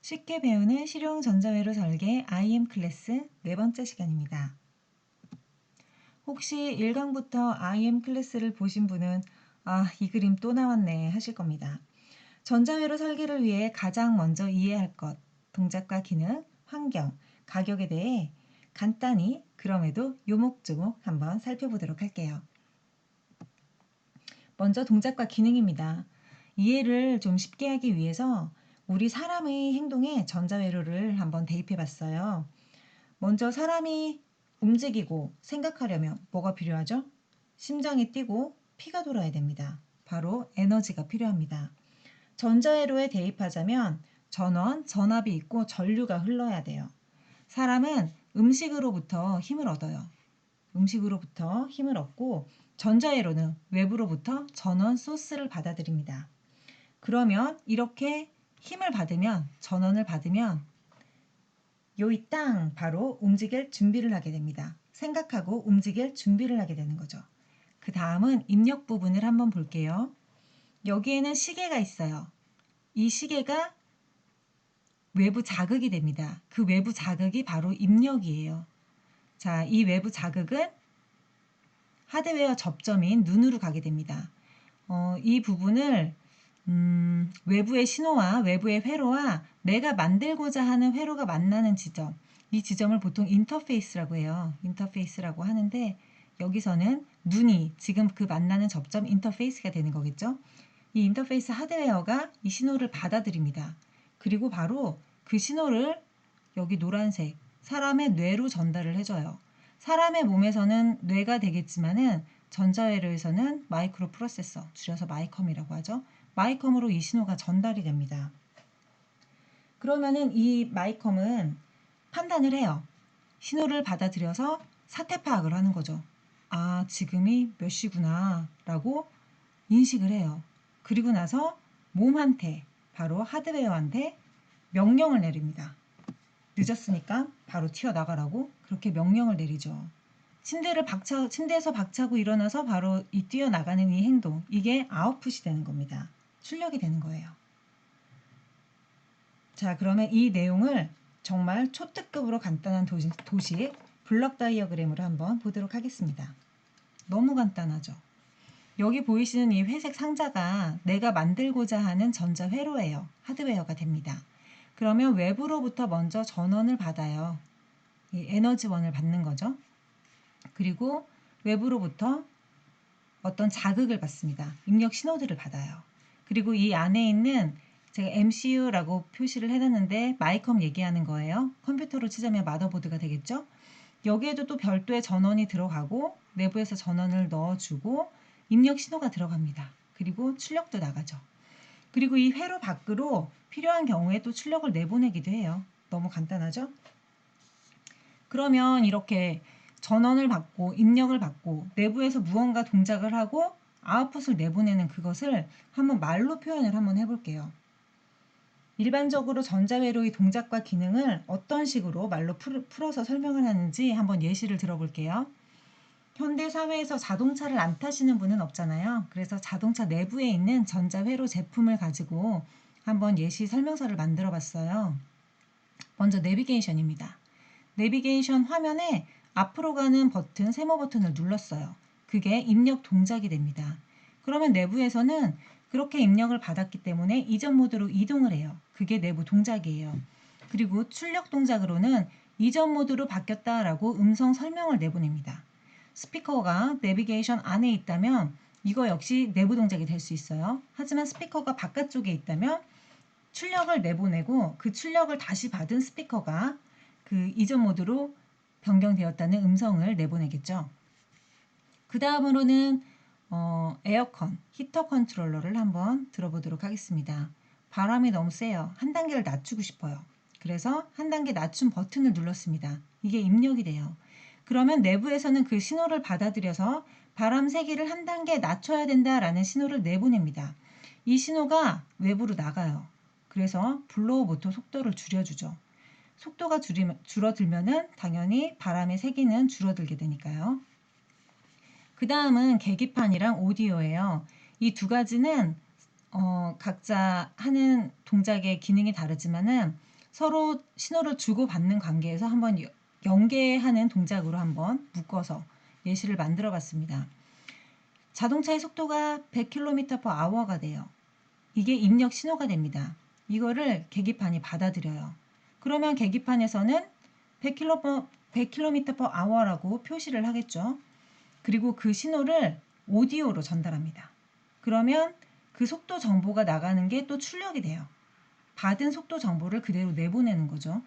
쉽게 배우는 실용 전자회로 설계 IM 클래스 네 번째 시간입니다. 혹시 1강부터 IM 클래스를 보신 분은 이 그림 또 나왔네 하실 겁니다. 전자회로 설계를 위해 가장 먼저 이해할 것, 동작과 기능, 환경, 가격에 대해 간단히 그럼에도 요목조목 한번 살펴보도록 할게요. 먼저 동작과 기능입니다. 이해를 좀 쉽게 하기 위해서 우리 사람의 행동에 전자회로를 한번 대입해 봤어요. 먼저 사람이 움직이고 생각하려면 뭐가 필요하죠? 심장이 뛰고 피가 돌아야 됩니다. 바로 에너지가 필요합니다. 전자회로에 대입하자면 전원, 전압이 있고 전류가 흘러야 돼요. 사람은 음식으로부터 힘을 얻어요. 음식으로부터 힘을 얻고 전자회로는 외부로부터 전원 소스를 받아들입니다. 그러면 이렇게 힘을 받으면 전원을 받으면 요이 땅 바로 움직일 준비를 하게 됩니다. 생각하고 움직일 준비를 하게 되는 거죠. 그 다음은 입력 부분을 한번 볼게요. 여기에는 시계가 있어요. 이 시계가 외부 자극이 됩니다. 그 외부 자극이 바로 입력이에요. 자, 이 외부 자극은 하드웨어 접점인 눈으로 가게 됩니다. 이 부분을 외부의 신호와 외부의 회로와 내가 만들고자 하는 회로가 만나는 지점, 이 지점을 보통 인터페이스라고 해요. 인터페이스라고 하는데 여기서는 눈이 지금 그 만나는 접점 인터페이스가 되는 거겠죠. 이 인터페이스 하드웨어가 이 신호를 받아들입니다. 그리고 바로 그 신호를 여기 노란색 사람의 뇌로 전달을 해줘요. 사람의 몸에서는 뇌가 되겠지만은 전자회로에서는 마이크로 프로세서, 줄여서 마이컴이라고 하죠. 마이컴으로 이 신호가 전달이 됩니다. 그러면은 이 마이컴은 판단을 해요. 신호를 받아들여서 사태 파악을 하는 거죠. 지금이 몇 시구나 라고 인식을 해요. 그리고 나서 몸한테, 바로 하드웨어한테 명령을 내립니다. 늦었으니까 바로 튀어나가라고 그렇게 명령을 내리죠. 침대에서 박차고 일어나서 바로 이 뛰어나가는 이 행동, 이게 아웃풋이 되는 겁니다. 출력이 되는 거예요. 자, 그러면 이 내용을 정말 초특급으로 간단한 도시 블럭 다이어그램으로 한번 보도록 하겠습니다. 너무 간단하죠. 여기 보이시는 이 회색 상자가 내가 만들고자 하는 전자회로예요. 하드웨어가 됩니다. 그러면 외부로부터 먼저 전원을 받아요. 이 에너지원을 받는 거죠. 그리고 외부로부터 어떤 자극을 받습니다. 입력 신호들을 받아요. 그리고 이 안에 있는 제가 MCU라고 표시를 해놨는데 마이컴 얘기하는 거예요. 컴퓨터로 치자면 마더보드가 되겠죠. 여기에도 또 별도의 전원이 들어가고 내부에서 전원을 넣어주고 입력 신호가 들어갑니다. 그리고 출력도 나가죠. 그리고 이 회로 밖으로 필요한 경우에 또 출력을 내보내기도 해요. 너무 간단하죠? 그러면 이렇게 전원을 받고 입력을 받고 내부에서 무언가 동작을 하고 아웃풋을 내보내는 그것을 한번 말로 표현을 한번 해볼게요. 일반적으로 전자회로의 동작과 기능을 어떤 식으로 말로 풀어서 설명을 하는지 한번 예시를 들어볼게요. 현대 사회에서 자동차를 안 타시는 분은 없잖아요. 그래서 자동차 내부에 있는 전자회로 제품을 가지고 한번 예시 설명서를 만들어 봤어요. 먼저 내비게이션입니다. 내비게이션 화면에 앞으로 가는 버튼, 세모 버튼을 눌렀어요. 그게 입력 동작이 됩니다. 그러면 내부에서는 그렇게 입력을 받았기 때문에 이전 모드로 이동을 해요. 그게 내부 동작이에요. 그리고 출력 동작으로는 이전 모드로 바뀌었다라고 음성 설명을 내보냅니다. 스피커가 내비게이션 안에 있다면 이거 역시 내부 동작이 될 수 있어요. 하지만 스피커가 바깥쪽에 있다면 출력을 내보내고 그 출력을 다시 받은 스피커가 그 이전 모드로 변경되었다는 음성을 내보내겠죠. 그 다음으로는 에어컨, 히터 컨트롤러를 한번 들어보도록 하겠습니다. 바람이 너무 세요. 한 단계를 낮추고 싶어요. 그래서 한 단계 낮춤 버튼을 눌렀습니다. 이게 입력이 돼요. 그러면 내부에서는 그 신호를 받아들여서 바람 세기를 한 단계 낮춰야 된다라는 신호를 내보냅니다. 이 신호가 외부로 나가요. 그래서 블로우 모터 속도를 줄여주죠. 속도가 줄어들면은 당연히 바람의 세기는 줄어들게 되니까요. 그 다음은 계기판이랑 오디오예요. 이 두 가지는 각자 하는 동작의 기능이 다르지만은 서로 신호를 주고받는 관계에서 한번 연계하는 동작으로 한번 묶어서 예시를 만들어 봤습니다. 자동차의 속도가 100km/h가 돼요. 이게 입력 신호가 됩니다. 이거를 계기판이 받아들여요. 그러면 계기판에서는 100km/h라고 표시를 하겠죠. 그리고 그 신호를 오디오로 전달합니다. 그러면 그 속도 정보가 나가는 게 또 출력이 돼요. 받은 속도 정보를 그대로 내보내는 거죠.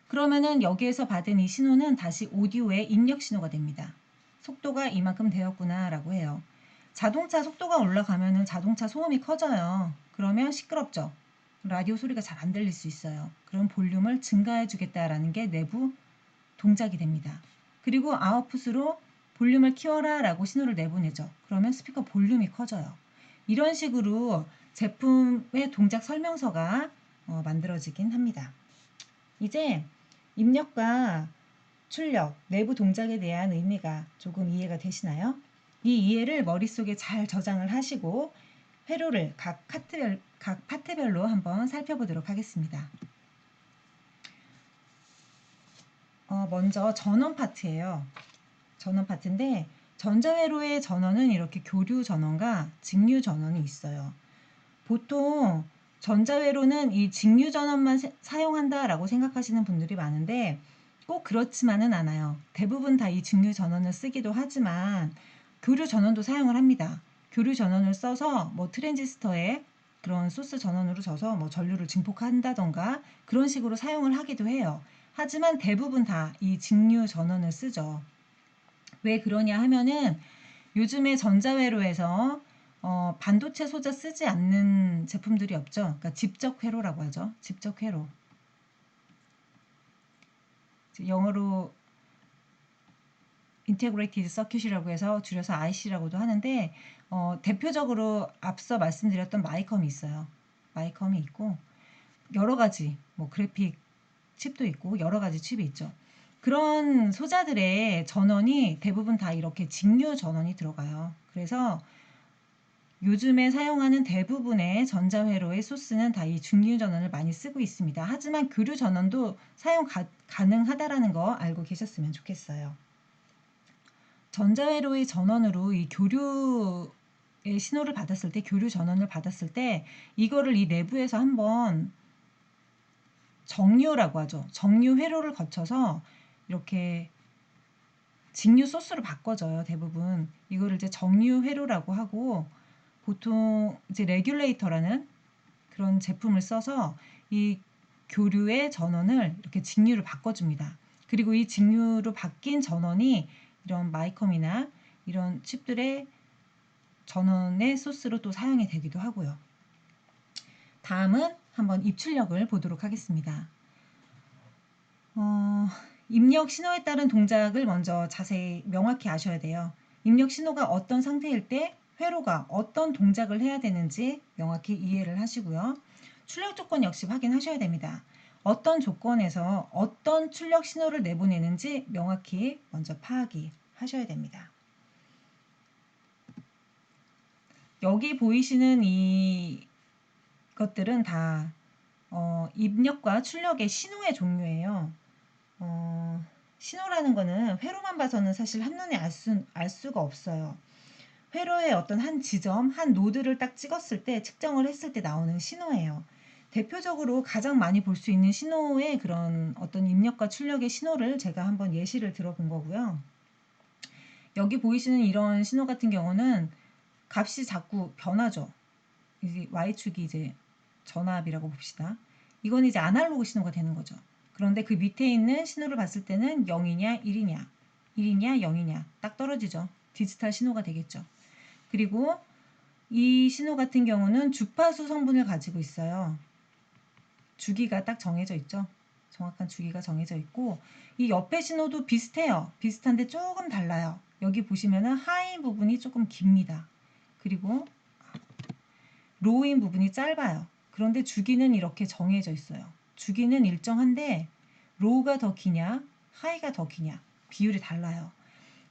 그러면은 여기에서 받은 이 신호는 다시 오디오의 입력 신호가 됩니다. 속도가 이만큼 되었구나 라고 해요. 자동차 속도가 올라가면은 자동차 소음이 커져요. 그러면 시끄럽죠. 라디오 소리가 잘 안 들릴 수 있어요. 그럼 볼륨을 증가해 주겠다라는 게 내부 동작이 됩니다. 그리고 아웃풋으로 볼륨을 키워라 라고 신호를 내보내죠. 그러면 스피커 볼륨이 커져요. 이런 식으로 제품의 동작 설명서가 만들어지긴 합니다. 이제 입력과 출력, 내부 동작에 대한 의미가 조금 이해가 되시나요? 이 이해를 머릿속에 잘 저장을 하시고 회로를 각 파트별로 한번 살펴보도록 하겠습니다. 먼저 전원 파트예요. 전원 파트인데 전자회로의 전원은 이렇게 교류 전원과 직류 전원이 있어요. 보통 전자회로는 이 직류 전원만 사용한다라고 생각하시는 분들이 많은데 꼭 그렇지만은 않아요. 대부분 다 이 직류 전원을 쓰기도 하지만 교류 전원도 사용을 합니다. 교류 전원을 써서 뭐 트랜지스터에 그런 소스 전원으로 줘서 뭐 전류를 증폭한다던가 그런 식으로 사용을 하기도 해요. 하지만 대부분 다 이 직류 전원을 쓰죠. 왜 그러냐 하면은 요즘에 전자회로에서 반도체 소재 쓰지 않는 제품들이 없죠. 그러니까 집적 회로라고 하죠. 집적 회로. 영어로 Integrated Circuit이라고 해서 줄여서 IC라고도 하는데 대표적으로 앞서 말씀드렸던 마이컴이 있어요. 마이컴이 있고 여러 가지 뭐 그래픽 칩도 있고 여러 가지 칩이 있죠. 그런 소자들의 전원이 대부분 다 이렇게 직류 전원이 들어가요. 그래서 요즘에 사용하는 대부분의 전자회로의 소스는 다 이 중류 전원을 많이 쓰고 있습니다. 하지만 교류 전원도 사용 가능하다라는 거 알고 계셨으면 좋겠어요. 전자회로의 전원으로 이 교류의 신호를 받았을 때, 교류 전원을 받았을 때 이거를 이 내부에서 한번 정류라고 하죠. 정류 회로를 거쳐서 이렇게 직류 소스로 바꿔져요. 대부분 이거를 이제 정류 회로라고 하고 보통 이제 레귤레이터라는 그런 제품을 써서 이 교류의 전원을 이렇게 직류로 바꿔줍니다. 그리고 이 직류로 바뀐 전원이 이런 마이컴이나 이런 칩들의 전원의 소스로 또 사용이 되기도 하고요. 다음은 한번 입출력을 보도록 하겠습니다. 입력 신호에 따른 동작을 먼저 자세히 명확히 아셔야 돼요. 입력 신호가 어떤 상태일 때 회로가 어떤 동작을 해야 되는지 명확히 이해를 하시고요. 출력 조건 역시 확인하셔야 됩니다. 어떤 조건에서 어떤 출력 신호를 내보내는지 명확히 먼저 파악이 하셔야 됩니다. 여기 보이시는 이 것들은 다 입력과 출력의 신호의 종류예요. 신호라는 거는 회로만 봐서는 사실 한눈에 알 수가 없어요. 회로의 어떤 한 지점, 한 노드를 딱 찍었을 때 측정을 했을 때 나오는 신호예요. 대표적으로 가장 많이 볼 수 있는 신호의 그런 어떤 입력과 출력의 신호를 제가 한번 예시를 들어본 거고요. 여기 보이시는 이런 신호 같은 경우는 값이 자꾸 변하죠. 이제 Y축이 이제 전압이라고 봅시다. 이건 이제 아날로그 신호가 되는 거죠. 그런데 그 밑에 있는 신호를 봤을 때는 0이냐 1이냐 1이냐 0이냐 딱 떨어지죠. 디지털 신호가 되겠죠. 그리고 이 신호 같은 경우는 주파수 성분을 가지고 있어요. 주기가 딱 정해져 있죠. 정확한 주기가 정해져 있고 이 옆에 신호도 비슷해요. 비슷한데 조금 달라요. 여기 보시면은 하이인 부분이 조금 깁니다. 그리고 로우인 부분이 짧아요. 그런데 주기는 이렇게 정해져 있어요. 주기는 일정한데 로우가 더 기냐 하이가 더 기냐 비율이 달라요.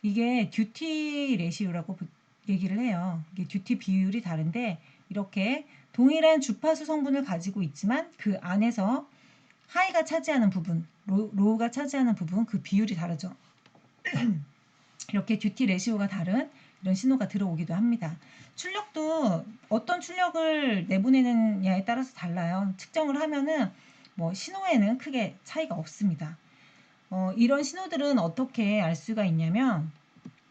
이게 듀티 레시오라고 얘기를 해요. 이게 듀티 비율이 다른데 이렇게 동일한 주파수 성분을 가지고 있지만 그 안에서 하이가 차지하는 부분, 로우가 차지하는 부분 그 비율이 다르죠. 이렇게 듀티 레시오가 다른 이런 신호가 들어오기도 합니다. 출력도 어떤 출력을 내보내느냐에 따라서 달라요. 측정을 하면은 뭐 신호에는 크게 차이가 없습니다. 이런 신호들은 어떻게 알 수가 있냐면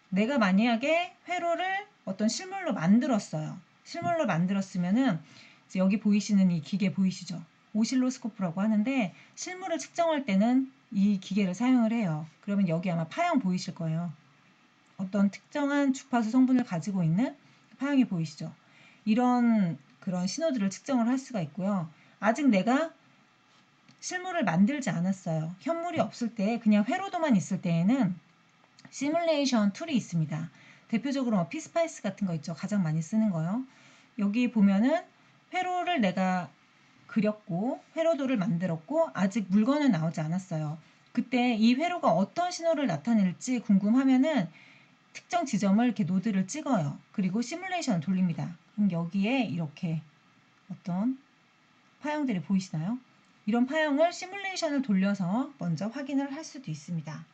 내가 만약에 회로를 어떤 실물로 만들었어요. 실물로 만들었으면은 이제 여기 보이시는 이 기계 보이시죠? 오실로스코프라고 하는데 실물을 측정할 때는 이 기계를 사용을 해요. 그러면 여기 아마 파형 보이실 거예요. 어떤 특정한 주파수 성분을 가지고 있는 파형이 보이시죠? 이런 그런 신호들을 측정을 할 수가 있고요. 아직 내가 실물을 만들지 않았어요. 현물이 없을 때 그냥 회로도만 있을 때에는 시뮬레이션 툴이 있습니다. 대표적으로 피스파이스 같은 거 있죠. 가장 많이 쓰는 거요. 여기 보면은 회로를 내가 그렸고 회로도를 만들었고 아직 물건은 나오지 않았어요. 그때 이 회로가 어떤 신호를 나타낼지 궁금하면은 특정 지점을 이렇게 노드를 찍어요. 그리고 시뮬레이션을 돌립니다. 그럼 여기에 이렇게 어떤 파형들이 보이시나요? 이런 파형을 시뮬레이션을 돌려서 먼저 확인을 할 수도 있습니다.